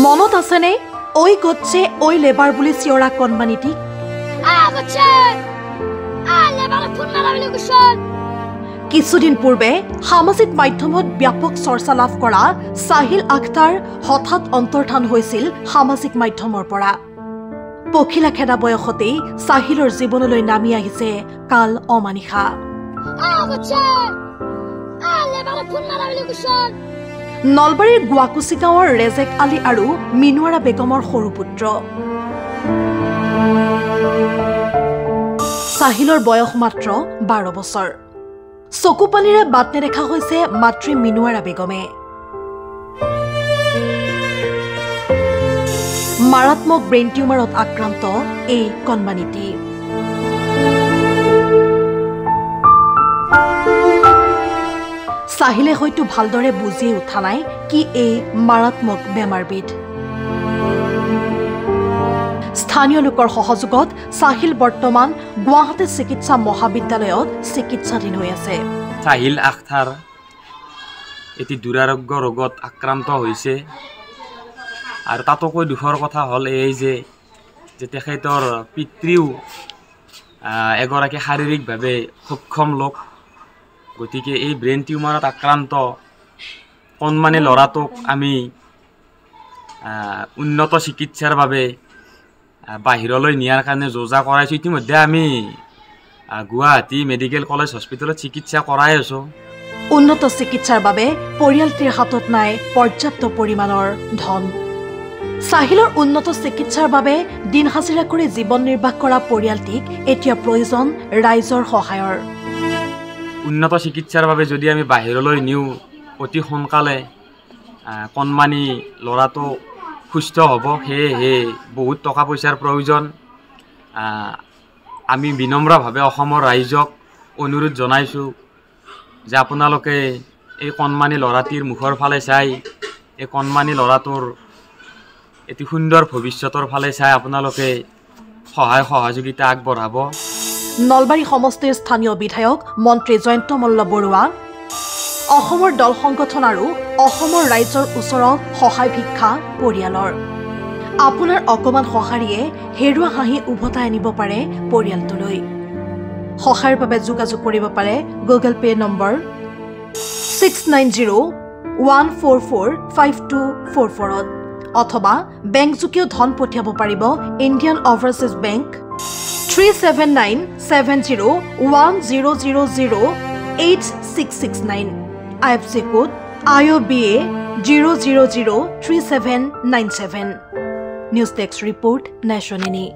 মনত আছেনে ওই গচ্ছে ওই লেবাৰ বুলি চিঞৰা কণমানিটি কিছুদিন পূৰ্বে সামাজিক মাধ্যমত ব্যাপক চৰ্চা লাভ কৰা সাহিল আখতাৰ হঠাৎ অন্তৰ্ধান হৈছিল সামাজিক মাধ্যমৰ পৰা পখিলা খেদা বয়সতেই সাহিলৰ জীৱনলৈ নামি আহিছে কাল অমানিশা নলবাৰীৰ গুৱাকুচি গাঁৱৰ ৰেজেক আলী আৰু মিনুৱাৰা বেগমৰ সৰু পুত্ৰ সাহিলৰ বয়স মাত্ৰ 12 বছৰ চকুপানীৰে বাট নেদেখা হৈছে মাতৃ মিনুৱাৰা বেগমে মাৰাত্মক ব্ৰেইন টিউমাৰত আক্ৰান্ত এই কণমানিটি সাহিলে হয়তো ভালদৰে বুজি উঠা নাই কি এই মাৰাত্মক বেমাৰবিধ স্থানীয় লোকৰ সহযোগত সাহিল বৰ্তমান গুৱাহাটী চিকিৎসা মহাবিদ্যালয়ত চিকিৎসাধীন হৈ আছে সাহিল আখতাৰ এটি দুৰাৰোগ্য ৰোগত আক্ৰান্ত হৈছে আৰু তাতোকৈ দুখৰ কথা হ'ল এই যে তেখেতৰ পিতৃও এগৰাকী শাৰীৰিকভাৱে সক্ষম লোক গতিকে এই ব্ৰেইন টিউমাৰত আক্ৰান্ত কণমানি ল'ৰাটোক আমি উন্নত চিকিৎসাৰ বাবে বাহিৰলৈ নিয়াৰ কাৰণে যোজা কৰাইছোঁ ইতিমধ্যে আমি গুৱাহাটী মেডিকেল কলেজ হস্পিটেলত চিকিৎসা কৰাই আছোঁ উন্নত চিকিৎসাৰ বাবে পৰিয়ালটিৰ হাতত নাই পৰ্যাপ্ত পৰিমাণৰ ধন সাহিলৰ উন্নত চিকিৎসাৰ বাবে দিন হাজিৰা কৰি জীৱন নিৰ্বাহ কৰা পৰিয়ালটিক এতিয়া প্ৰয়োজন ৰাইজৰ সহায়ৰ উন্নত চিকিৎসাৰ বাবে যদি আমি বাহিৰলৈ নিওঁ অতি সোনকালে কণমানি ল'ৰাটো সুস্থ হ'ব সেয়েহে বহুত টকা পইচাৰ প্ৰয়োজন আমি বিনম্ৰভাৱে অসমৰ ৰাইজক অনুৰোধ জনাইছোঁ যে আপোনালোকে এই কণমানি ল'ৰাটিৰ মুখৰ ফালে চাই এই কণমানি ল'ৰাটোৰ এটি সুন্দৰ ভৱিষ্যতৰ ফালে চাই আপোনালোকে সহায় সহযোগিতা আগবঢ়াব নলবাৰী সমষ্টিৰ স্থানীয় বিধায়ক মন্ত্ৰী জয়ন্ত মল্ল বৰুৱা অসমৰ দল সংগঠন আৰু অসমৰ ৰাইজৰ ওচৰত সহায় ভিক্ষা পৰিয়ালৰ আপোনাৰ অকমান সহাৰিয়ে হেৰুৱা হাঁহি উভতাই আনিব পাৰে পৰিয়ালটোলৈ সহায়ৰ বাবে যোগাযোগ কৰিব পাৰে গুগল পে নম্বৰ 6901445244 অথবা বেংক যোগেও ধন পঠিয়াব পাৰিব Indian overseas bank 37970100086669 IFC code IOBA 0003797 News Desk Report Nationini